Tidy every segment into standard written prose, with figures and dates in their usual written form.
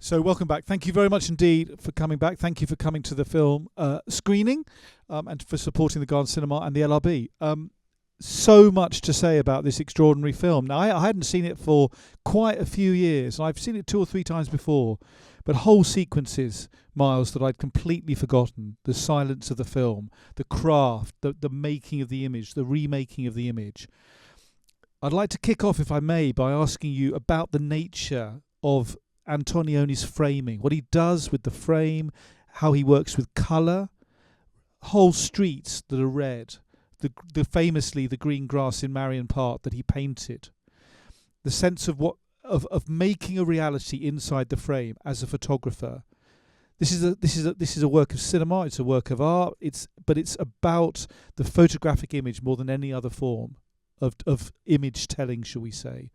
So welcome back. Thank you very much indeed for coming back. Thank you for coming to the film screening and for supporting the Garden Cinema and the LRB. So much to say about this extraordinary film. Now, I hadn't seen it for quite a few years. I've seen it 2 or 3 times before, but whole sequences, Miles, that I'd completely forgotten. The silence of the film, the craft, the making of the image, the remaking of the image. I'd like to kick off, if I may, by asking you about the nature of Antonioni's framing, what he does with the frame, how he works with colour, whole streets that are red, the famously the green grass in Marion Park that he painted, the sense of of making a reality inside the frame as a photographer. This is a work of cinema. It's a work of art. But it's about the photographic image more than any other form of image telling, shall we say.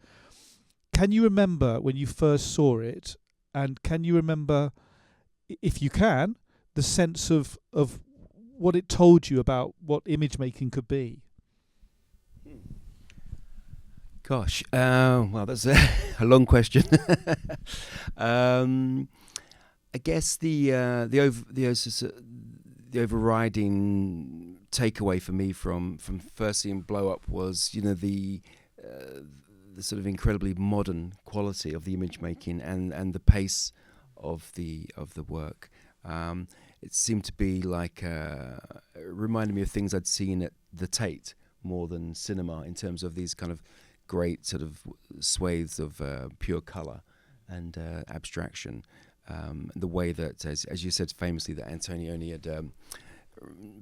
Can you remember when you first saw it, and can you remember, if you can, the sense of what it told you about what image making could be? Gosh, well, that's a long question. I guess the overriding takeaway for me from first seeing Blow Up was, the sort of incredibly modern quality of the image making and the pace of the work. It seemed to be like it reminded me of things I'd seen at the Tate more than cinema, in terms of these kind of great sort of swathes of pure colour and abstraction. The way that, as you said famously, that Antonioni had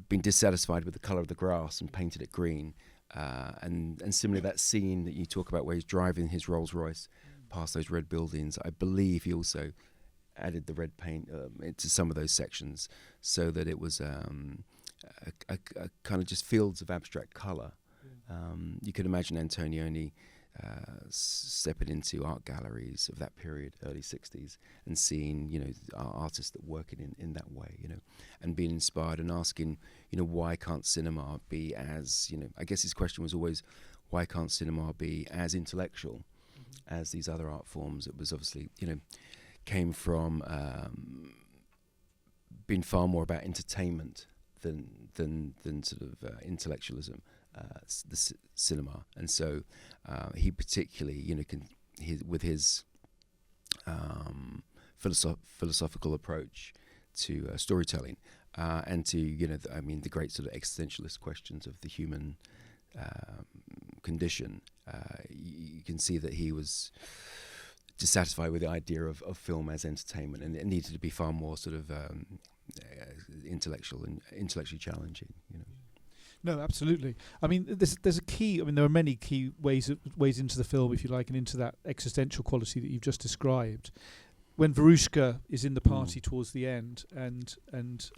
been dissatisfied with the colour of the grass and painted it green. And similarly, that scene that you talk about where he's driving his Rolls Royce past those red buildings, I believe he also added the red paint into some of those sections, so that it was a kind of just fields of abstract colour. You could imagine Antonioni stepping into art galleries of that period, early 60s, and seeing, artists that work in that way, and being inspired and asking, why can't cinema be as, I guess his question was always, why can't cinema be as intellectual as these other art forms? It was obviously, came from being far more about entertainment than sort of intellectualism. The cinema, and so he particularly, with his philosophical approach to storytelling, and to the great sort of existentialist questions of the human condition. You can see that he was dissatisfied with the idea of film as entertainment, and it needed to be far more sort of intellectual and intellectually challenging. No, absolutely. I mean, there's a key. I mean, there are many key ways into the film, if you like, and into that existential quality that you've just described. When Verushka is in the party towards the end, and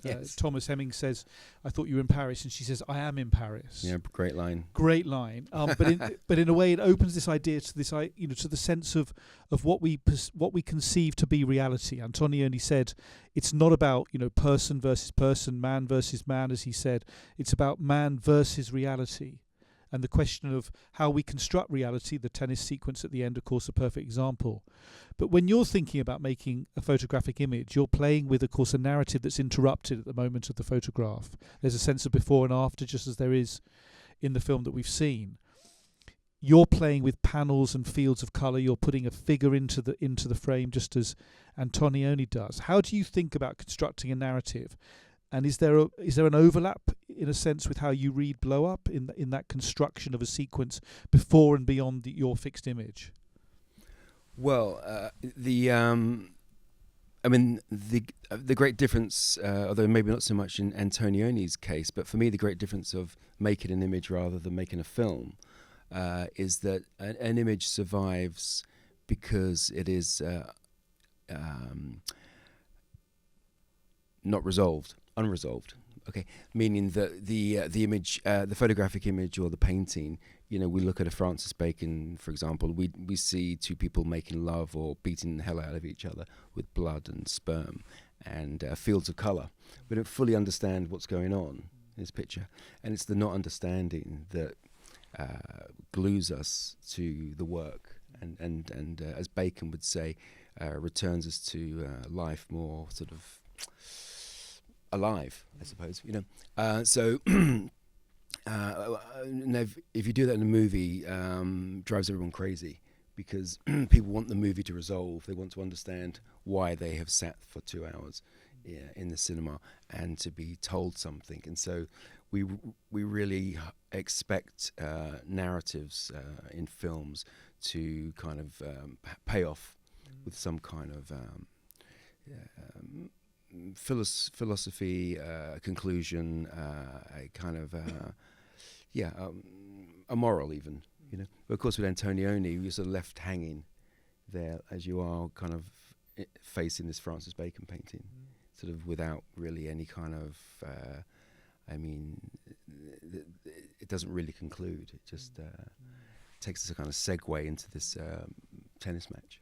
Yes. Thomas Hemming says, "I thought you were in Paris," and she says, "I am in Paris." Yeah, great line. Great line. But in a way, it opens this idea to this, to the sense of what we conceive to be reality. Antonioni said, it's not about person versus person, man versus man, as he said. It's about man versus reality. And the question of how we construct reality, the tennis sequence at the end, of course, a perfect example. But when you're thinking about making a photographic image, you're playing with, of course, a narrative that's interrupted at the moment of the photograph. There's a sense of before and after, just as there is in the film that we've seen. You're playing with panels and fields of colour. You're putting a figure into the frame, just as Antonioni does. How do you think about constructing a narrative? And is there an overlap, in a sense, with how you read Blow Up in that construction of a sequence before and beyond your fixed image? Well, the great difference, although maybe not so much in Antonioni's case, but for me the great difference of making an image rather than making a film is that an image survives because it is not unresolved. Okay, meaning that the image, the photographic image or the painting, we look at a Francis Bacon, for example, we see two people making love or beating the hell out of each other with blood and sperm and fields of colour. We don't fully understand what's going on in this picture, and it's the not understanding that glues us to the work. And as Bacon would say, returns us to life more sort of alive, I suppose. So if you do that in a movie, drives everyone crazy, because people want the movie to resolve. They want to understand why they have sat for 2 hours in the cinema and to be told something. And so we really expect narratives in films to kind of pay off with some kind of philosophy, conclusion, a kind of a moral even. But of course, with Antonioni, you're sort of left hanging there as you are kind of facing this Francis Bacon painting, sort of without really any kind of. It doesn't really conclude. It just takes us a kind of segue into this tennis match.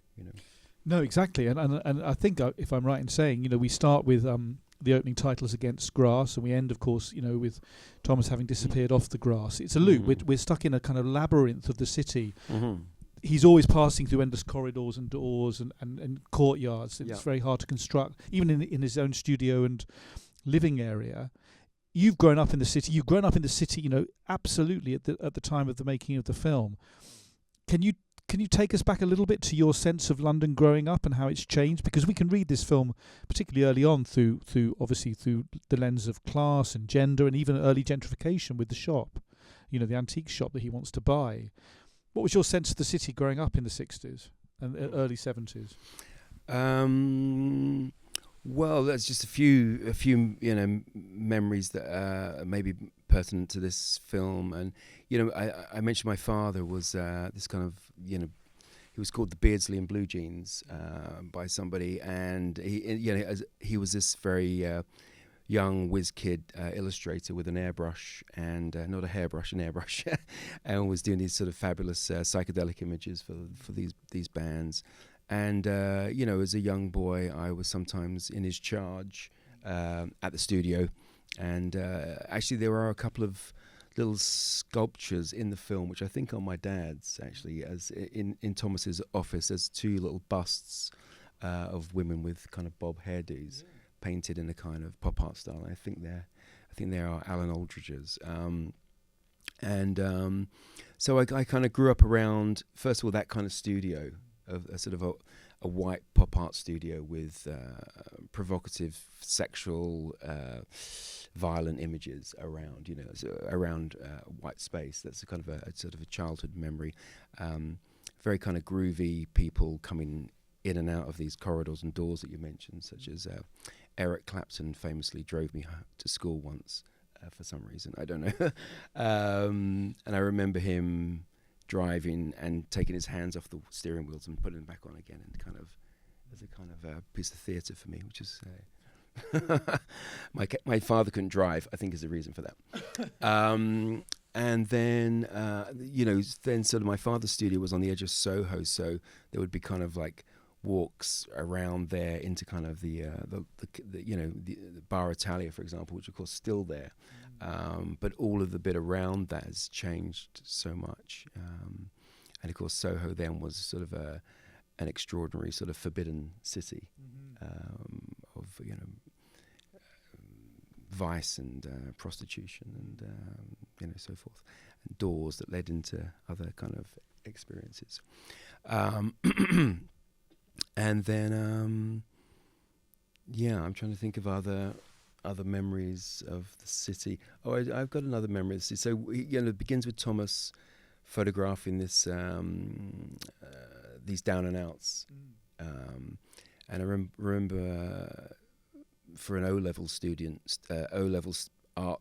No, exactly, and I think if I'm right in saying, we start with the opening titles against grass, and we end, of course, with Thomas having disappeared off the grass. It's a loop. We're stuck in a kind of labyrinth of the city. Mm-hmm. He's always passing through endless corridors and doors and courtyards. It's very hard to construct, even in his own studio and living area. You've grown up in the city. You've grown up in the city, absolutely at the time of the making of the film. Can you take us back a little bit to your sense of London growing up and how it's changed? Because we can read this film, particularly early on, through the lens of class and gender and even early gentrification with the shop, the antique shop that he wants to buy. What was your sense of the city growing up in the 60s and early 70s? Well, that's just a few memories that are maybe pertinent to this film. And I mentioned my father was this kind of he was called the Beardsley in Blue Jeans by somebody, and he was this very young whiz kid illustrator with an airbrush and not a hairbrush, an airbrush, and was doing these sort of fabulous psychedelic images for these bands. And as a young boy, I was sometimes in his charge at the studio, and actually there are a couple of little sculptures in the film, which I think are my dad's, actually, as in Thomas's office. There's 2 little busts of women with kind of bob hairdos, painted in a kind of pop art style. I think they are Alan Aldridge's. So I kind of grew up around, first of all, that kind of studio, of a sort of a white pop art studio with provocative, sexual, violent images around, around white space. That's a kind of a sort of a childhood memory. Very kind of groovy people coming in and out of these corridors and doors that you mentioned, such as Eric Clapton famously drove me to school once for some reason. I don't know. And I remember him driving and taking his hands off the steering wheels and putting them back on again, and kind of as a kind of piece of theatre for me, which is my father couldn't drive, I think, is the reason for that. And then then sort of my father's studio was on the edge of Soho, so there would be kind of like walks around there into kind of the Bar Italia, for example, which of course is still there. But all of the bit around that has changed so much. And of course Soho then was sort of an extraordinary sort of forbidden city of vice and prostitution and so forth, and doors that led into other kind of experiences. And then I'm trying to think of other memories of the city. Oh, I've got another memory of the city. So it begins with Thomas photographing this these down and outs, and I remember for an O-level art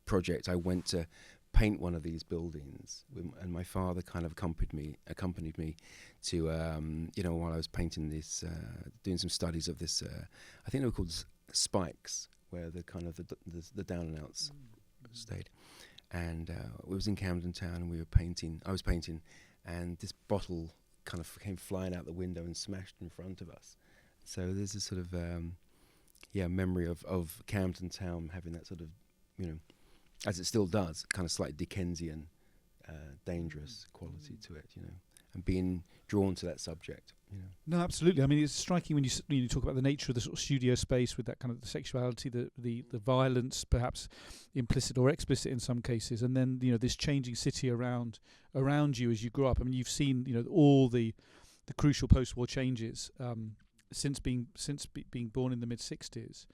project, I went to paint one of these buildings, and my father kind of accompanied me to while I was painting this, doing some studies of this. I think they were called spikes, where the kind of the down and outs stayed. And we was in Camden Town, and we were painting. I was painting, and this bottle kind of came flying out the window and smashed in front of us. So there's a sort of memory of Camden Town having that sort of, as it still does, kind of slightly Dickensian, dangerous quality to it, and and being drawn to that subject. You know. No, absolutely. I mean, it's striking when you talk about the nature of the sort of studio space with that kind of the sexuality, the violence, perhaps implicit or explicit in some cases, and then this changing city around you as you grow up. I mean, you've seen all the crucial post-war changes since being born in the mid-60s.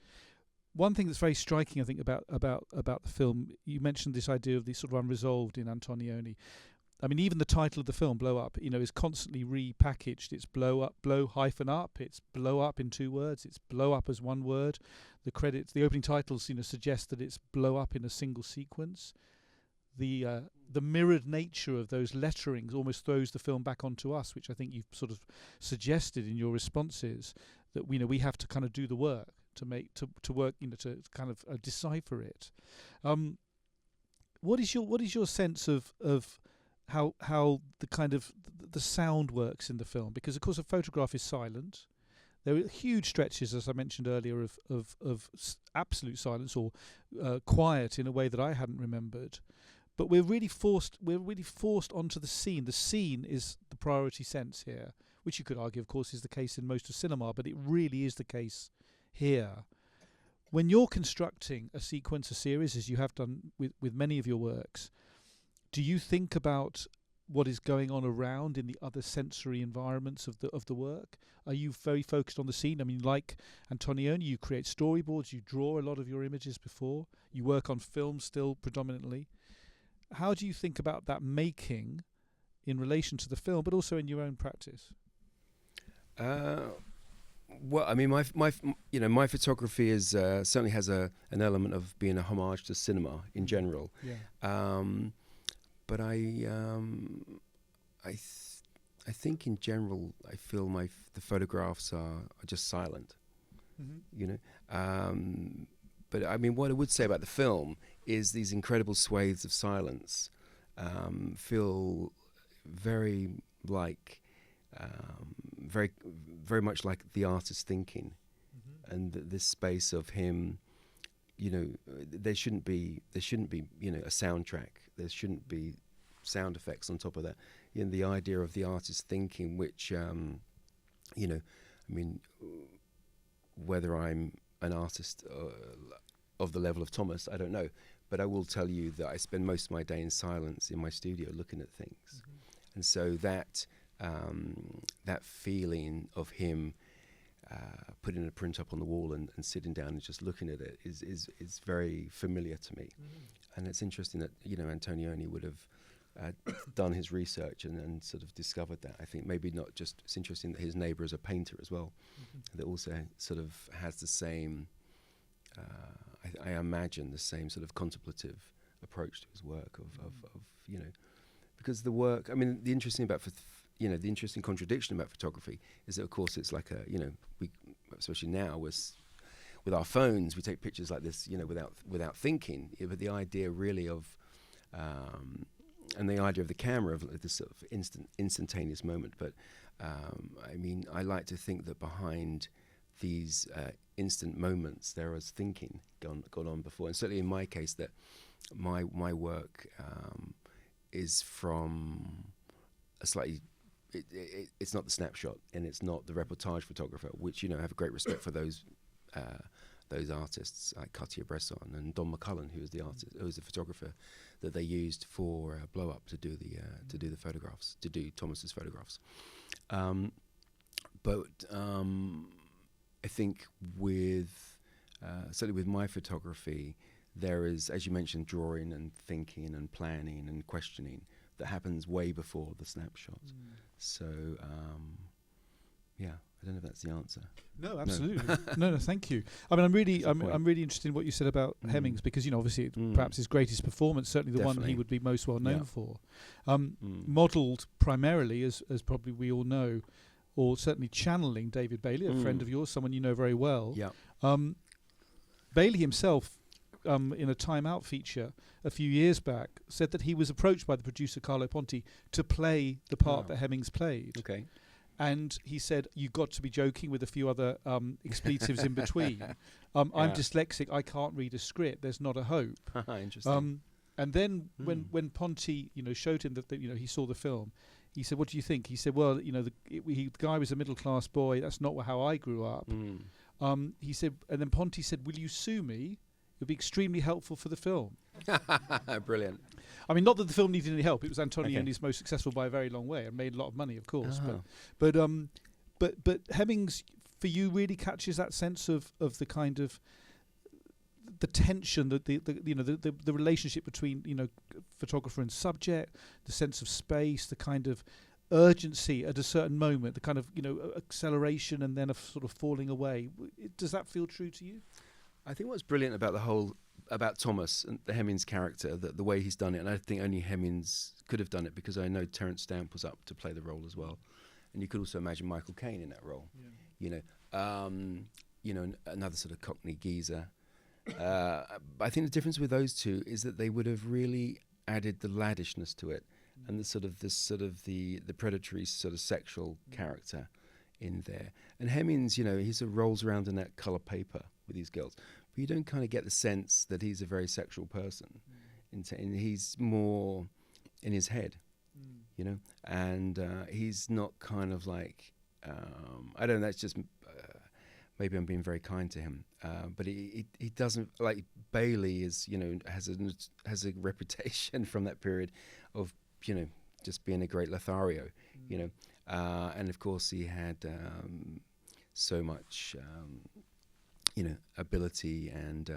One thing that's very striking, I think, about the film, you mentioned this idea of the sort of unresolved in Antonioni. I mean, even the title of the film, Blow Up, is constantly repackaged. It's blow up, blow hyphen up. It's blow up in 2 words. It's blow up as 1 word. The credits, the opening titles, suggest that it's blow up in a single sequence. The mirrored nature of those letterings almost throws the film back onto us, which I think you've sort of suggested in your responses, that we have to kind of do the work to make to work, to kind of decipher it. What is your sense of how the kind of the sound works in the film? Because of course a photograph is silent. There are huge stretches, as I mentioned earlier, of absolute silence or quiet in a way that I hadn't remembered. But we're really forced onto the scene. The scene is the priority sense here, which you could argue, of course, is the case in most of cinema, but it really is the case here. When you're constructing a sequence, a series, as you have done with many of your works, do you think about what is going on around in the other sensory environments of the work? Are you very focused on the scene? I mean, like Antonioni, you create storyboards, you draw a lot of your images before, you work on film still predominantly. How do you think about that making in relation to the film, but also in your own practice? Well, I mean, my photography is certainly has an element of being a homage to cinema in general. Yeah. But I think in general, I feel the photographs are just silent. Mm-hmm. But I mean, what I would say about the film is these incredible swathes of silence feel very like, very, very much like the artist's thinking, and this space of him. There shouldn't be a soundtrack. There shouldn't be sound effects on top of that. The idea of the artist thinking, which I mean, whether I'm an artist of the level of Thomas, I don't know, but I will tell you that I spend most of my day in silence in my studio looking at things, and so that feeling of him putting a print up on the wall and sitting down and just looking at it is very familiar to me. And it's interesting that Antonioni would have done his research and sort of discovered that. I think maybe not just, it's interesting that his neighbour is a painter as well, that also sort of has the same I imagine the same sort of contemplative approach to his work of because the work, I mean, the interesting contradiction about photography is that, of course, it's like we, especially now with our phones, we take pictures like this, without thinking. But the idea really of, and the idea of the camera of this sort of instantaneous moment. But I mean, I like to think that behind these instant moments, there was thinking gone on before, and certainly in my case, that my work is from a slightly. It's not the snapshot, and it's not the reportage photographer, which I have a great respect for those artists like Cartier-Bresson and Don McCullen, who was the photographer that they used for Blow Up to do the photographs, to do Thomas's photographs. But I think certainly with my photography, there is, as you mentioned, drawing and thinking and planning and questioning that happens way before the snapshot. So, I don't know if that's the answer. No, absolutely. No, thank you. I mean, I'm really interested in what you said about Hemmings, because obviously it's perhaps his greatest performance, certainly the one he would be most well known for, modelled primarily, as probably we all know, or certainly channeling David Bailey, a friend of yours, someone you know very well. Yeah. Bailey himself, in a Time Out feature a few years back, said that he was approached by the producer Carlo Ponti to play the part that Hemmings played. Okay. And he said, "You got to be joking," with a few other expletives in between. I'm dyslexic. I can't read a script. There's not a hope. Interesting. And then when Ponti, showed him that he saw the film, he said, "What do you think?" He said, "Well, the guy was a middle class boy. That's not how I grew up." He said, and then Ponti said, "Will you sue me? It would be extremely helpful for the film." Brilliant. I mean, not that the film needed any help. It was Antonioni's most successful by a very long way and made a lot of money, of course. But Hemmings, for you, really catches that sense of the kind of the tension, the relationship between photographer and subject, the sense of space, the kind of urgency at a certain moment, the kind of acceleration and then a sort of falling away. Does that feel true to you? I think what's brilliant about Thomas and the Hemmings character, that the way he's done it, and I think only Hemmings could have done it, because I know Terence Stamp was up to play the role as well, and you could also imagine Michael Caine in that role. Another sort of Cockney geezer. I think the difference with those two is that they would have really added the laddishness to it, and the predatory sort of sexual character in there. And Hemmings, he sort of rolls around in that colour paper with these girls, but you don't kind of get the sense that he's a very sexual person. And he's more in his head, and he's not kind of like, I don't know, that's just, maybe I'm being very kind to him, but he doesn't, like Bailey is, has a reputation from that period of, just being a great Lothario, and of course he had so much, ability and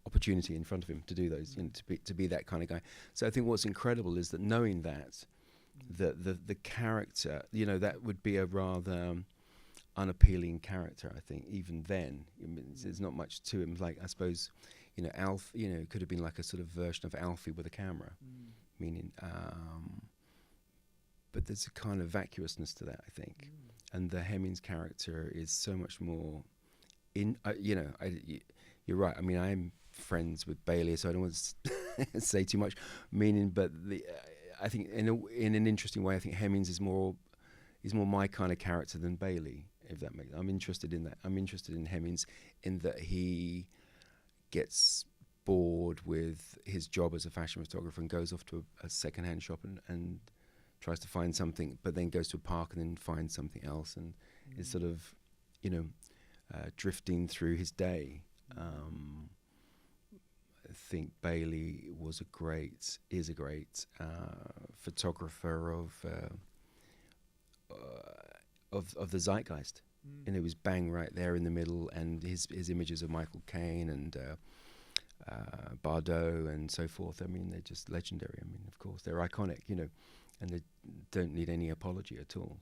opportunity in front of him to do those, to be that kind of guy. So I think what's incredible is that knowing that, the character, that would be a rather unappealing character, I think, even then. There's not much to him. Like, I suppose, Alf, could have been like a sort of version of Alfie with a camera, meaning, but there's a kind of vacuousness to that, I think. And the Hemmings character is so much more you're right. I mean, I'm friends with Bailey, so I don't want to say too much. Meaning, but I think in an interesting way, I think Hemmings is more my kind of character than Bailey. If that makes, I'm interested in that. I'm interested in Hemmings in that he gets bored with his job as a fashion photographer and goes off to a second-hand shop and tries to find something, but then goes to a park and then finds something else, and is sort of, drifting through his day. I think Bailey is a great photographer of the zeitgeist, and it was bang right there in the middle. And his images of Michael Caine and Bardot and so forth. I mean, they're just legendary. I mean, of course, they're iconic, and they don't need any apology at all.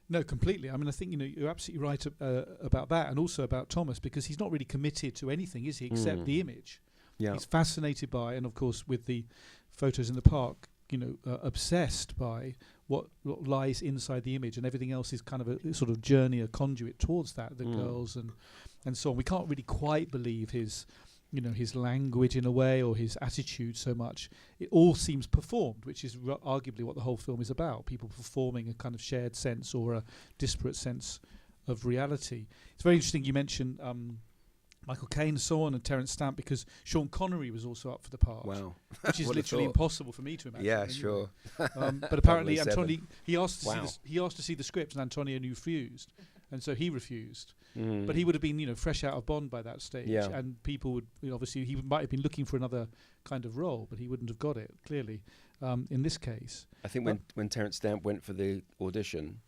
No, completely. I mean, I think you're absolutely right about that, and also about Thomas, because he's not really committed to anything, is he, except the image. Yeah. He's fascinated by, and of course with the photos in the park, obsessed by what lies inside the image, and everything else is kind of a sort of journey, a conduit towards that, the girls and so on. We can't really quite believe his language in a way, or his attitude so much. It all seems performed, which is arguably what the whole film is about, people performing a kind of shared sense or a disparate sense of reality. It's very interesting you mentioned Michael Caine and so on, and Terence Stamp, because Sean Connery was also up for the part. Wow. Which is literally impossible for me to imagine. Yeah, anyway. Sure. But apparently Antonioni, he asked to see the script, and Antonioni refused, and so he refused. But he would have been, fresh out of Bond by that stage, and people would, obviously, he might have been looking for another kind of role, but he wouldn't have got it, clearly, in this case. I think when Terence Stamp went for the audition,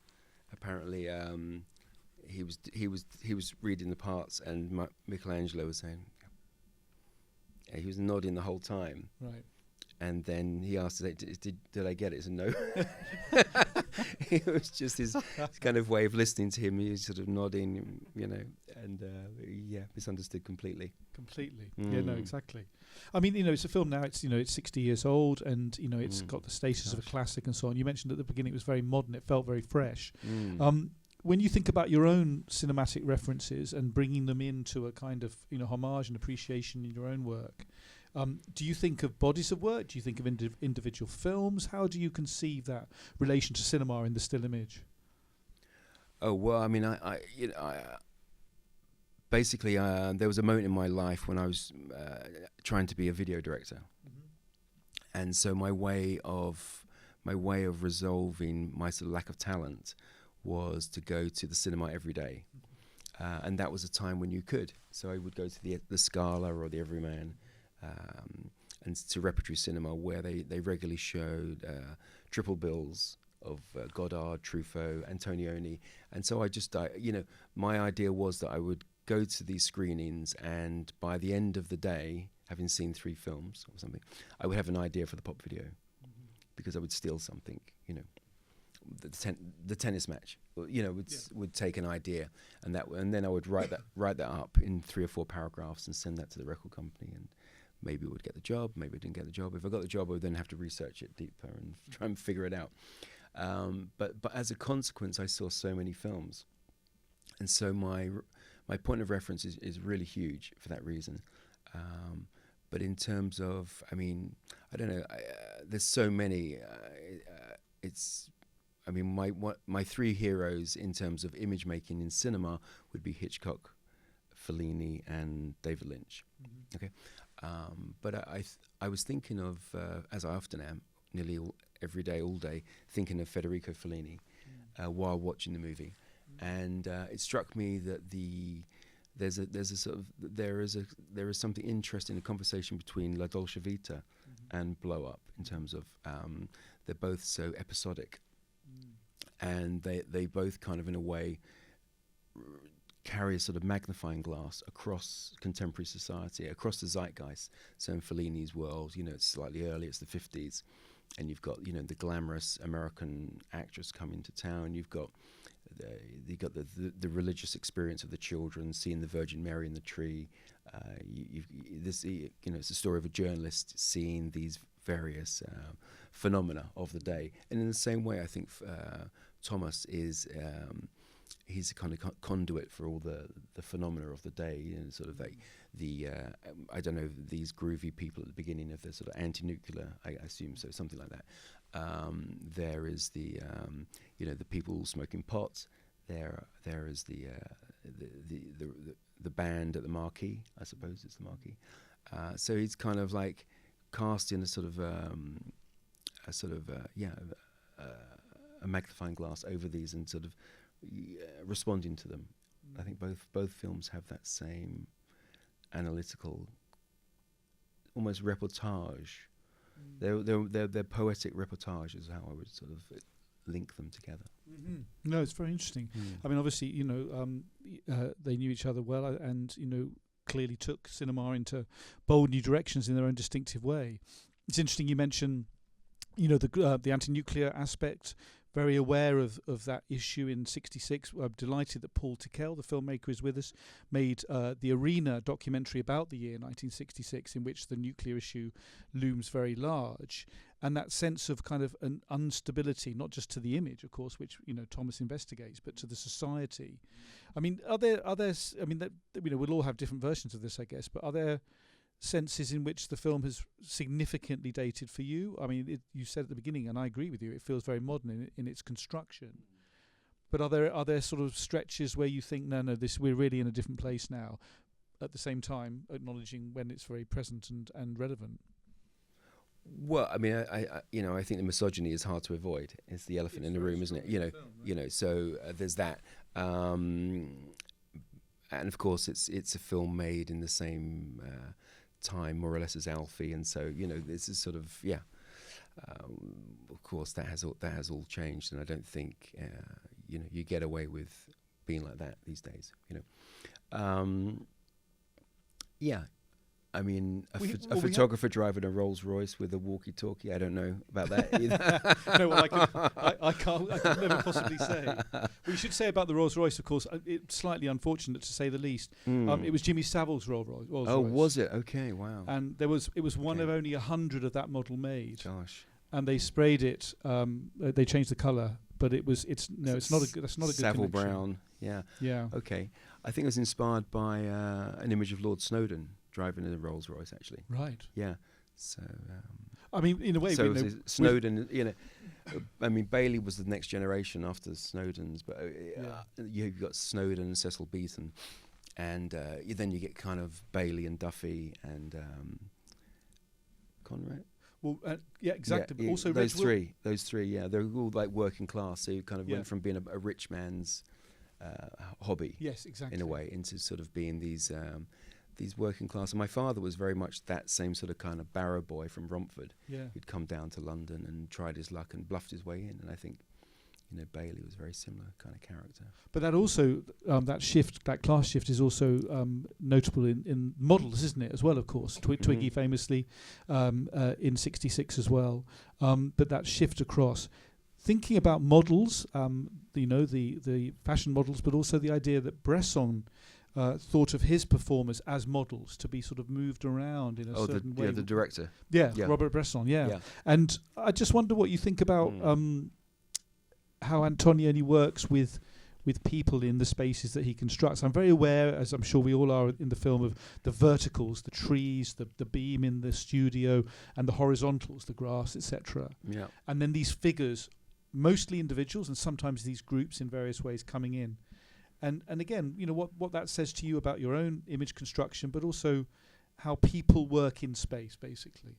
apparently he was reading the parts, and Michelangelo was saying, he was nodding the whole time. Right. And then he asked, did I get it? He said, no. It was just his kind of way of listening to him. He was sort of nodding, and misunderstood completely. Completely. Yeah, no, exactly. I mean, it's a film now, it's 60 years old, and, it's got the status of a classic and so on. You mentioned at the beginning it was very modern, it felt very fresh. When you think about your own cinematic references and bringing them into a kind of, homage and appreciation in your own work, do you think of bodies of work? Do you think of individual films? How do you conceive that relation to cinema in the still image? Oh, well, I mean, I basically, there was a moment in my life when I was trying to be a video director. And so my way of my way of resolving my sort of lack of talent was to go to the cinema every day. And that was a time when you could. So I would go to the Scala or the Everyman, and to repertory cinema, where they regularly showed triple bills of Godard, Truffaut, Antonioni. And so my idea was that I would go to these screenings, and by the end of the day, having seen 3 films or something, I would have an idea for the pop video, because I would steal something, the tennis match, would take an idea, and then I would write that up in 3 or 4 paragraphs and send that to the record company, and maybe I would get the job, maybe I didn't get the job. If I got the job, I would then have to research it deeper and try and figure it out. But as a consequence, I saw so many films, and so my point of reference is really huge for that reason. But in terms of, I don't know, there's so many. My 3 heroes in terms of image making in cinema would be Hitchcock, Fellini, and David Lynch. Mm-hmm. Okay, but I was thinking of, as I often am, nearly every day, all day, thinking of Federico Fellini while watching the movie, and it struck me that there is something interesting in the conversation between La Dolce Vita and Blow Up, in terms of they're both so episodic, and they both kind of, in a way, carry a sort of magnifying glass across contemporary society, across the zeitgeist. So in Fellini's world, it's slightly early, it's the 50s, and you've got the glamorous American actress coming to town. You've got the religious experience of the children, seeing the Virgin Mary in the tree. It's the story of a journalist seeing these various phenomena of the day. And in the same way, I think Thomas is he's a kind of conduit for all the phenomena of the day, sort of like I don't know, these groovy people at the beginning of the sort of anti-nuclear, I assume so, something like that. There is the people smoking pots. There is the band at the Marquee. I suppose it's the Marquee. So he's kind of like casting a magnifying glass over these and sort of responding to them. I think both films have that same analytical, almost reportage. They're poetic reportage is how I would sort of link them together. Mm-hmm. No, it's very interesting. Obviously, they knew each other well, and clearly took cinema into bold new directions in their own distinctive way. It's interesting you mention, the anti-nuclear aspect. Very aware of that issue in '66. I'm delighted that Paul Tickell, the filmmaker, is with us, made the Arena documentary about the year 1966, in which the nuclear issue looms very large. And that sense of kind of an instability, not just to the image, of course, which Thomas investigates, but to the society. Are there? We'll all have different versions of this, I guess. But are there senses in which the film has significantly dated for you? You said at the beginning, and I agree with you, it feels very modern in its construction. But are there sort of stretches where you think, no, we're really in a different place now, at the same time acknowledging when it's very present and relevant? Well, I think the misogyny is hard to avoid. It's the elephant in the room, isn't it? So there's that. And of course, it's a film made in the same time, more or less, as Alfie, and so this is sort of of course that has all changed, and I don't think you get away with being like that these days. A photographer driving a Rolls Royce with a walkie-talkie, I don't know about that either. No, well, I can never possibly say. We should say about the Rolls Royce, of course, it's slightly unfortunate to say the least. It was Jimmy Savile's Rolls Royce. Oh, was it? Okay, wow. And it was one of only 100 of that model made. Gosh. And they sprayed it. They changed the colour, but that's not a good Savile connection. Brown. Yeah. Yeah. Okay. I think it was inspired by an image of Lord Snowdon driving in a Rolls Royce, actually. Right. Yeah. So. In a way, so Snowdon. Bailey was the next generation after Snowdon's, but you've got Snowdon and Cecil Beaton, and then you get kind of Bailey and Duffy and Conrad. Well, yeah, exactly. Yeah, but also those Reg three, yeah, they're all like working class. So you kind of Yeah. went from being a rich man's hobby, Yes, exactly. in a way, into sort of being these working class. And my father was very much that same sort of kind of barrow boy from Romford, Yeah. who'd come down to London and tried his luck and bluffed his way in. And I think, you know, Bailey was a very similar kind of character. But that also, that shift, that class shift, is also notable in models, isn't it? As well, of course. Twiggy famously in '66 as well. But that shift across, thinking about models, you know, the fashion models, but also the idea that Bresson thought of his performers as models to be sort of moved around in a certain way. Yeah, the director. Yeah, Yeah. Robert Bresson. Yeah. Yeah. And I just wonder what you think about how Antonioni works with people in the spaces that he constructs. I'm very aware, as I'm sure we all are in the film, of the verticals, the trees, the beam in the studio, and the horizontals, the grass, etc. Yeah. And then these figures, mostly individuals, and sometimes these groups in various ways coming in. And again, you know, what that says to you about your own image construction, but also how people work in space, basically.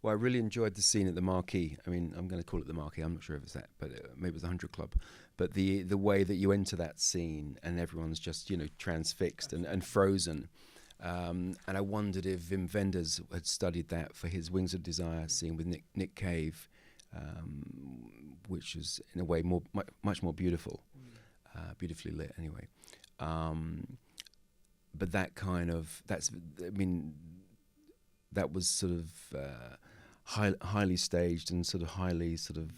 Well, I really enjoyed the scene at the Marquee. I mean, I'm going to call it the Marquee. I'm not sure if it's that, but maybe it was the 100 Club. But the way that you enter that scene and everyone's just, you know, transfixed and frozen. And I wondered if Wim Wenders had studied that for his Wings of Desire scene with Nick Cave, which was in a way much more beautiful, beautifully lit anyway. But that was sort of highly staged and sort of highly sort of,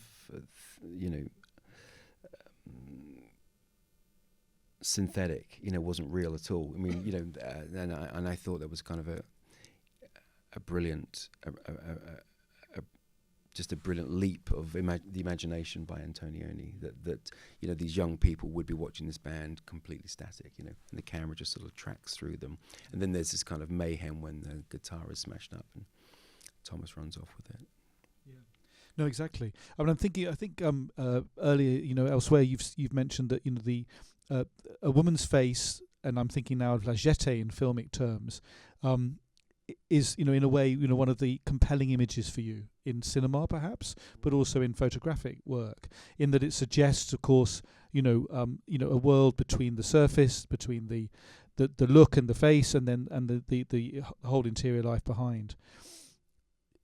you know, synthetic. You know, wasn't real at all. I mean, you know, and I thought that was kind of a brilliant, just a brilliant leap of the imagination by Antonioni. That you know, these young people would be watching this band completely static, you know, and the camera just sort of tracks through them, and then there's this kind of mayhem when the guitar is smashed up and Thomas runs off with it. Yeah, no, exactly. I mean, I think earlier, you know, elsewhere you've mentioned that, you know, a woman's face, and I'm thinking now of La Jetée in filmic terms, is, you know, in a way, you know, one of the compelling images for you in cinema, perhaps, but also in photographic work, in that it suggests, of course, you know, a world between the surface, between the look and the face, and then the whole interior life behind.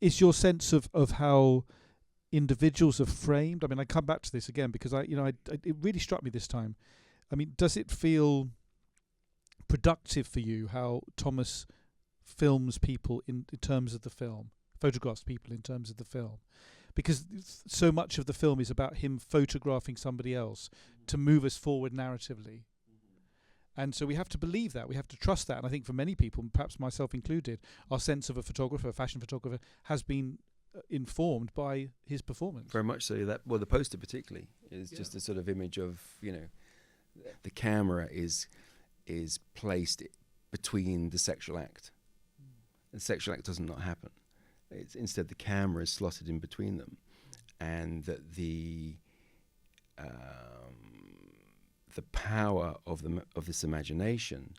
Is your sense of how individuals are framed? I mean, I come back to this again because it really struck me this time. I mean, does it feel productive for you how Thomas films people in terms of the film, photographs people in terms of the film? Because so much of the film is about him photographing somebody else to move us forward narratively. And so we have to believe that, we have to trust that. And I think for many people, perhaps myself included, our sense of a photographer, a fashion photographer, has been informed by his performance. Very much so. The poster particularly is just a sort of image of, you know, the camera is placed between the sexual act. The sexual act does not happen. Instead, the camera is slotted in between them, and that the power of this imagination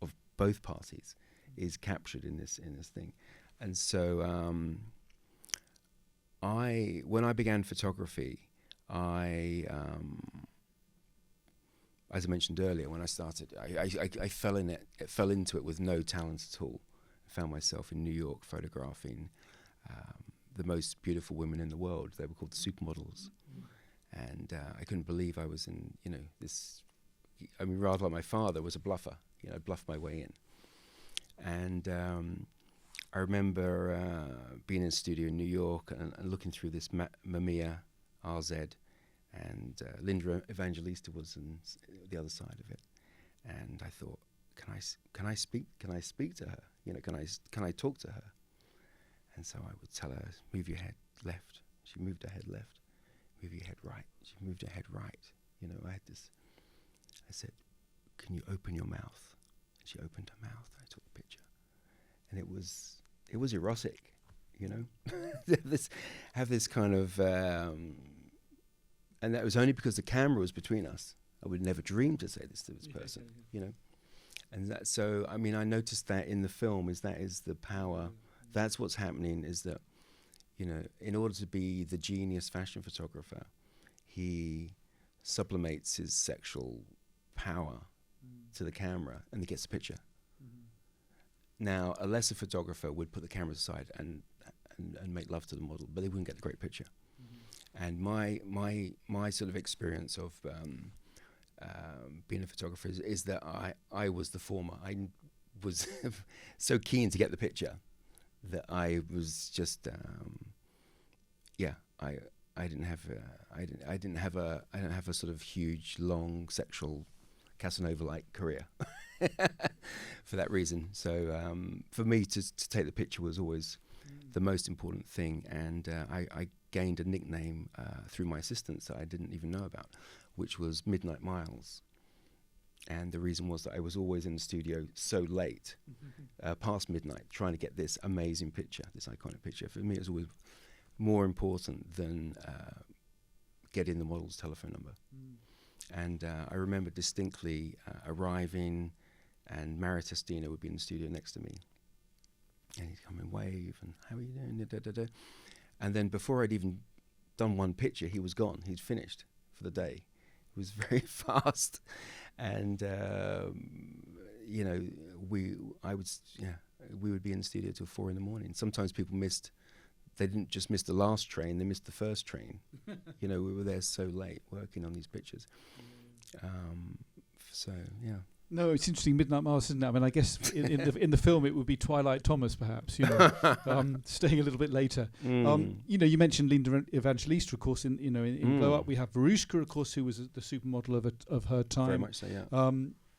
of both parties is captured in this thing. And so when I began photography, as I mentioned earlier, when I started, I fell into it with no talent at all. I found myself in New York photographing the most beautiful women in the world. They were called supermodels. And I couldn't believe I was in, you know, this. I mean, rather like my father was a bluffer. You know, I bluffed my way in. And I remember being in a studio in New York and looking through this Mamiya RZ, and Linda Evangelista was on the other side of it. And I thought, can I speak to her? You know, can I talk to her? And so I would tell her, move your head left. She moved her head left. Move your head right. She moved her head right. You know, I said, can you open your mouth? And she opened her mouth. I took the picture. And it was erotic, you know. have this kind of, and that was only because the camera was between us. I would never dream to say this to this person, you know. And that, so, I mean, I noticed that in the film, that is the power. That's what's happening, is that, you know, in order to be the genius fashion photographer, he sublimates his sexual power to the camera, and he gets a picture. Now, a lesser photographer would put the camera aside and make love to the model, but they wouldn't get the great picture. And my sort of experience of being a photographer is that I was the former. I was so keen to get the picture that I was just I didn't have a sort of huge, long, sexual Casanova-like career for that reason. So for me to take the picture was always the most important thing, and I gained a nickname through my assistants that I didn't even know about, which was Midnight Miles. And the reason was that I was always in the studio so late, past midnight, trying to get this amazing picture, this iconic picture. For me, it was always more important than getting the model's telephone number. And I remember distinctly arriving, and Mario Testino would be in the studio next to me. And he'd come and wave, and how are you doing? Da, da, da, da. And then before I'd even done one picture, he was gone. He'd finished for the day. It was very fast. And, you know, we would be in the studio till 4 a.m. Sometimes people they didn't just miss the last train, they missed the first train. You know, we were there so late working on these pictures. So, yeah. No, it's interesting, Midnight Miles, isn't it? I mean, I guess in the film it would be Twilight Thomas, perhaps, you know, staying a little bit later. You know, you mentioned Linda Evangelista, of course, in Blow Up. We have Verushka, of course, who was the supermodel of her time. Very much so, yeah.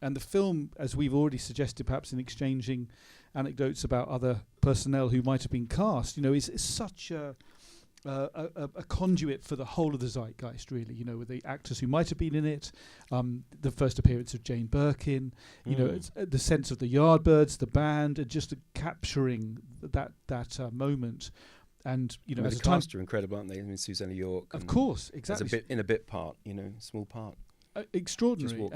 And the film, as we've already suggested, perhaps in exchanging anecdotes about other personnel who might have been cast, you know, is such a conduit for the whole of the zeitgeist, really, you know, with the actors who might have been in it, the first appearance of Jane Birkin, you know, it's, the sense of the Yardbirds, the band, and just capturing that moment. And, you know, the cast are incredible, aren't they? I mean, Susanna York. Of course, exactly. In a bit part, you know, small part. Extraordinary.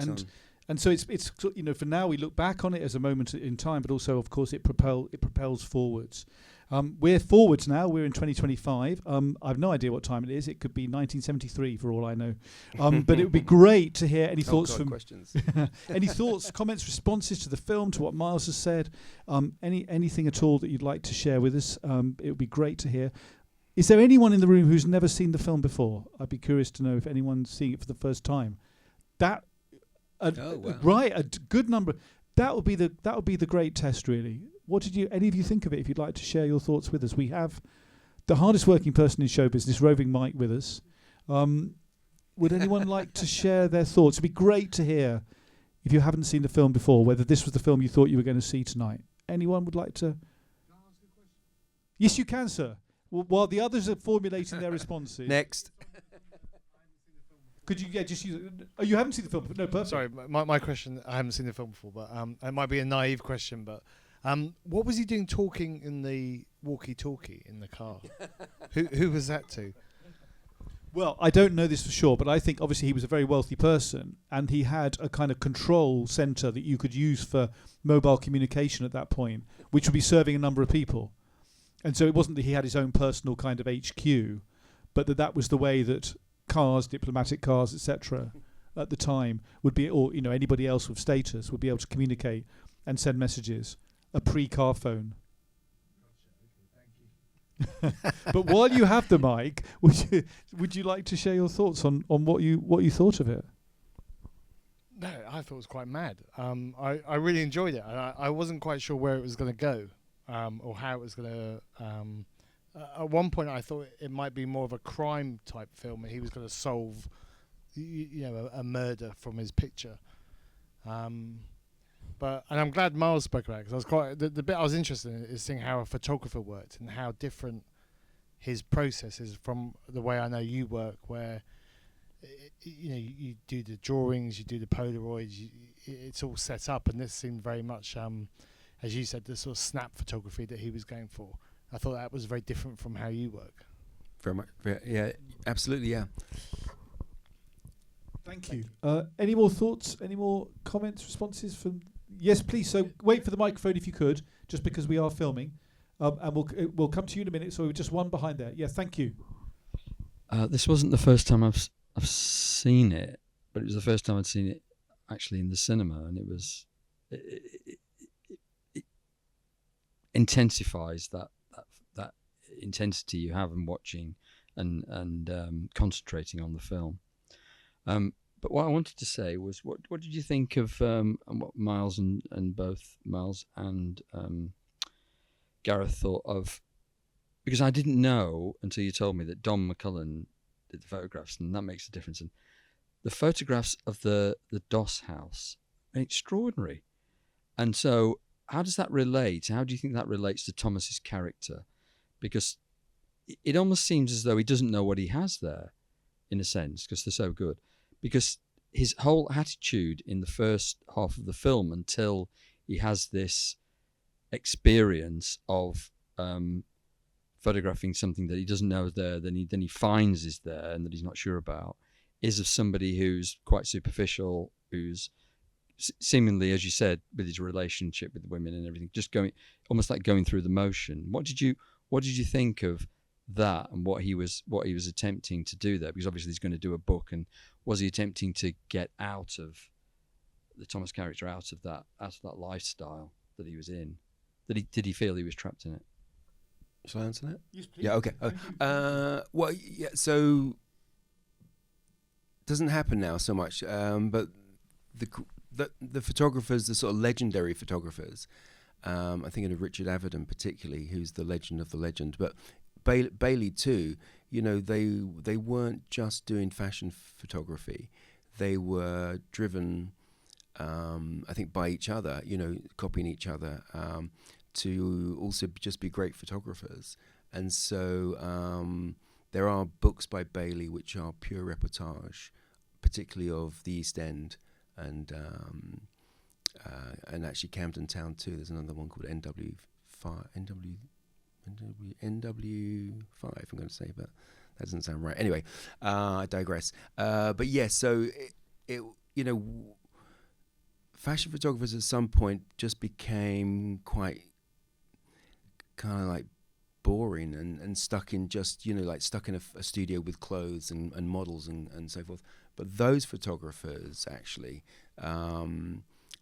And so it's you know, for now we look back on it as a moment in time, but also, of course, it propels forwards. We're forwards now. We're in 2025. I've no idea what time it is. It could be 1973 for all I know. But it would be great to hear any thoughts from questions. any thoughts, comments, responses to the film, to what Miles has said. Anything at all that you'd like to share with us. It would be great to hear. Is there anyone in the room who's never seen the film before? I'd be curious to know if anyone's seeing it for the first time. Right, a good number. That would be the great test, really. What did any of you think of it? If you'd like to share your thoughts with us, we have the hardest working person in show business, Roving Mike, with us. Would anyone like to share their thoughts? It'd be great to hear, if you haven't seen the film before, whether this was the film you thought you were going to see tonight. Anyone would like to? Can I ask a question? Yes, you can, sir. While the others are formulating their responses. Next. Could you just use it? Oh, you haven't seen the film? No, perfect. Sorry, my question, I haven't seen the film before, but it might be a naive question, but what was he doing talking in the walkie-talkie in the car? Who was that to? Well, I don't know this for sure, but I think obviously he was a very wealthy person, and he had a kind of control centre that you could use for mobile communication at that point, which would be serving a number of people. And so it wasn't that he had his own personal kind of HQ, but that was the way that cars, diplomatic cars, etc., at the time would be, or, you know, anybody else with status would be able to communicate and send messages. A pre-car phone. But while you have the mic, would you like to share your thoughts on what you thought of it? No, I thought it was quite mad. I really enjoyed it. I wasn't quite sure where it was going to go, or how it was going to. At one point, I thought it might be more of a crime type film, and he was going to solve, a murder from his picture. And I'm glad Miles spoke about it, because I was quite the bit I was interested in is seeing how a photographer worked and how different his process is from the way I know you work, where you do the drawings, you do the Polaroids, it's all set up, and this seemed very much, as you said, the sort of snap photography that he was going for. I thought that was very different from how you work. Very much, yeah, absolutely, yeah. Thank you. Any more thoughts? Any more comments, responses from? Yes, please. So wait for the microphone if you could, just because we are filming. And we'll come to you in a minute. So we're just one behind there. Yeah, thank you. This wasn't the first time I've seen it, but it was the first time I'd seen it actually in the cinema, and it intensifies that intensity you have in watching and concentrating on the film. But what I wanted to say was, what did you think of what Miles and both Miles and Gareth thought of? Because I didn't know until you told me that Don McCullum did the photographs, and that makes a difference. And the photographs of the Doss house are extraordinary. And so how does that relate? How do you think that relates to Thomas's character? Because it almost seems as though he doesn't know what he has there, in a sense, because they're so good. Because his whole attitude in the first half of the film, until he has this experience of photographing something that he doesn't know is there, then he finds is there and that he's not sure about, is of somebody who's quite superficial, who's seemingly, as you said, with his relationship with the women and everything, just going almost like going through the motion. What did you think of that, and what he was attempting to do there? Because obviously he's going to do a book, and was he attempting to get out of the Thomas character, out of that lifestyle that he was in? Did he feel he was trapped in it? Shall I answer that? Yes, please. Yeah, okay. Well, yeah, so doesn't happen now so much, but the photographers, the sort of legendary photographers, I'm thinking of Richard Avedon particularly, who's the legend of the legend, but Bailey too, they weren't just doing fashion photography. They were driven, I think, by each other, copying each other, to also just be great photographers. And so there are books by Bailey which are pure reportage, particularly of the East End and actually Camden Town too. There's another one called NW5, I'm going to say, but that doesn't sound right. Anyway, I digress. But yes, so it fashion photographers at some point just became quite kind of like boring and stuck in just, stuck in a studio with clothes and models and so forth. But those photographers actually,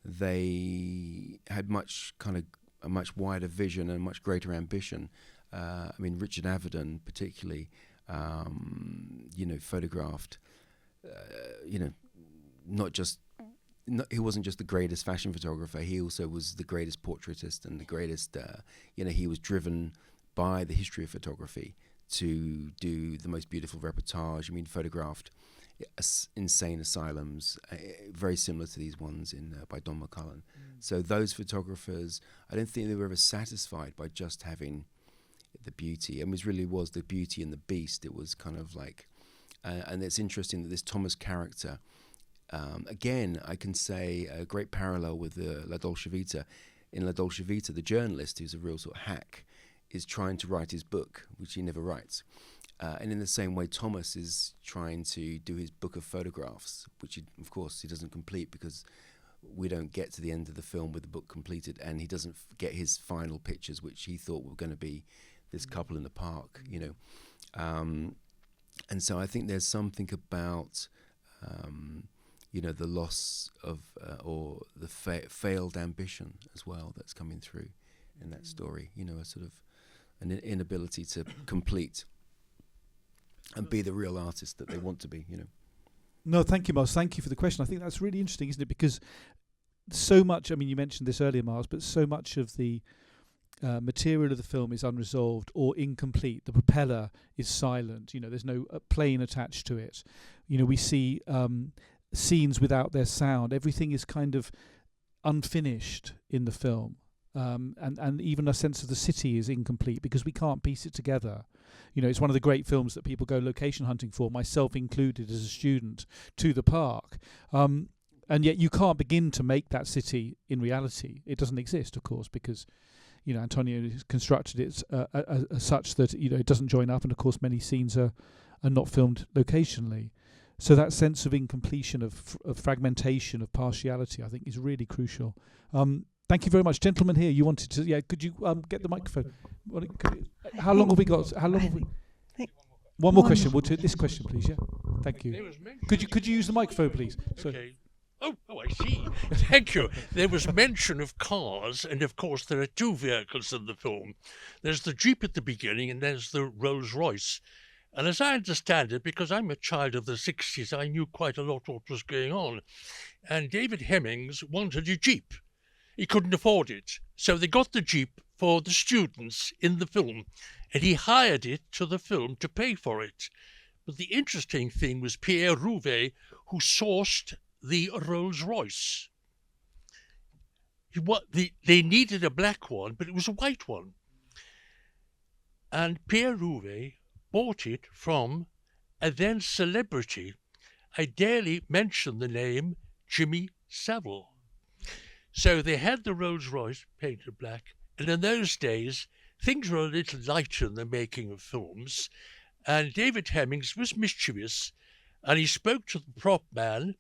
they had a much wider vision and much greater ambition. I mean, Richard Avedon particularly, photographed, he wasn't just the greatest fashion photographer, he also was the greatest portraitist and the greatest, he was driven by the history of photography to do the most beautiful reportage. I mean, photographed insane asylums, very similar to these ones by Don McCullum. So those photographers, I don't think they were ever satisfied by just having the beauty. I mean, it really was the beauty and the beast. It was kind of like, and it's interesting that this Thomas character, again, I can say a great parallel with La Dolce Vita. In La Dolce Vita, the journalist, who's a real sort of hack, is trying to write his book, which he never writes. And in the same way, Thomas is trying to do his book of photographs, which of course he doesn't complete because we don't get to the end of the film with the book completed, and he doesn't get his final pictures, which he thought were going to be this couple in the park, And so I think there's something about, the loss of or the failed ambition as well that's coming through in that story. A sort of an inability to complete and be the real artist that they want to be, No, thank you, Miles. Thank you for the question. I think that's really interesting, isn't it? Because so much, I mean, you mentioned this earlier, Miles, but so much of the material of the film is unresolved or incomplete. The propeller is silent. There's no plane attached to it. We see scenes without their sound. Everything is kind of unfinished in the film. And even a sense of the city is incomplete because we can't piece it together. It's one of the great films that people go location hunting for, myself included as a student, to the park. And yet you can't begin to make that city in reality. It doesn't exist, of course, because Antonioni has constructed it as such that it doesn't join up, and of course many scenes are not filmed locationally. So that sense of incompletion, of fragmentation, of partiality, I think is really crucial. Thank you very much, gentlemen. Here, you wanted to? Yeah, could you get the microphone? How long have we got? How long have we? One more question. We'll take this question, please. Yeah, thank you. Could you use the microphone, please? Okay. Oh, I see. Thank you. There was mention of cars, and of course there are two vehicles in the film. There's the Jeep at the beginning, and there's the Rolls Royce. And as I understand it, because I'm a child of the 60s, I knew quite a lot what was going on. And David Hemmings wanted a Jeep. He couldn't afford it. So they got the Jeep for the students in the film, and he hired it to the film to pay for it. But the interesting thing was Pierre Rouvet, who sourced the Rolls Royce. They needed a black one, but it was a white one. And Pierre Rouvet bought it from a then celebrity. I barely mention the name Jimmy Savile. So they had the Rolls Royce painted black, and in those days things were a little lighter in the making of films, and David Hemmings was mischievous, and he spoke to the prop man,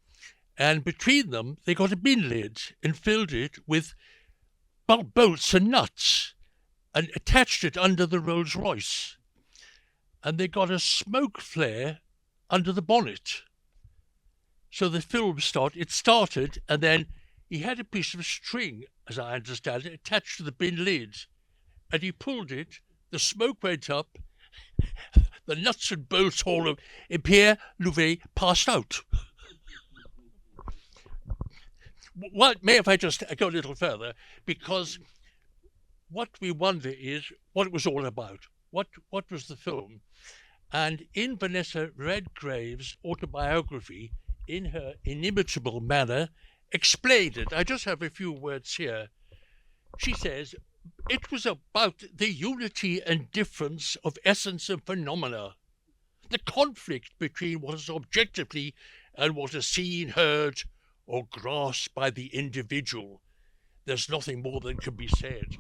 and between them they got a bin lid and filled it with bolts and nuts and attached it under the Rolls Royce. And they got a smoke flare under the bonnet. So the film started, and then he had a piece of string, as I understand it, attached to the bin lid. And he pulled it, the smoke went up, the nuts and bolts all of, and Pierre Louvet passed out. Well, may if I just go a little further, because what we wonder is what it was all about. What was the film? And in Vanessa Redgrave's autobiography, in her inimitable manner, explained it. I just have a few words here. She says, it was about the unity and difference of essence and phenomena, the conflict between what is objectively and what is seen, heard, or grasped by the individual. There's nothing more than can be said.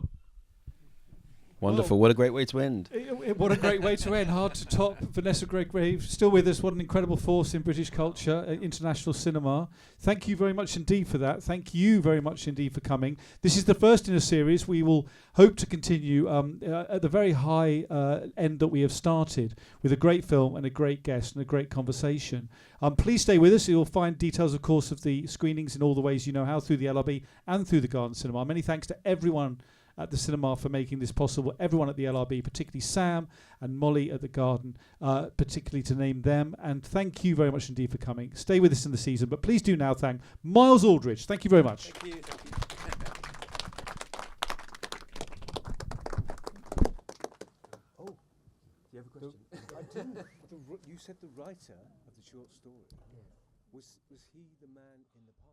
Wonderful. What a great way to end. What a great way to end. Hard to top. Vanessa Redgrave, still with us. What an incredible force in British culture, international cinema. Thank you very much indeed for that. Thank you very much indeed for coming. This is the first in a series. We will hope to continue at the very high end that we have started, with a great film and a great guest and a great conversation. Please stay with us. You'll find details, of course, of the screenings in all the ways you know how, through the LRB and through the Garden Cinema. Many thanks to everyone at the cinema for making this possible. Everyone at the LRB, particularly Sam and Molly at the Garden, particularly to name them. And thank you very much indeed for coming. Stay with us in the season, but please do now thank Miles Aldridge. Thank you very much. Thank you. Oh, do you have a question? I didn't. You said the writer of the short story. Was he the man in the park?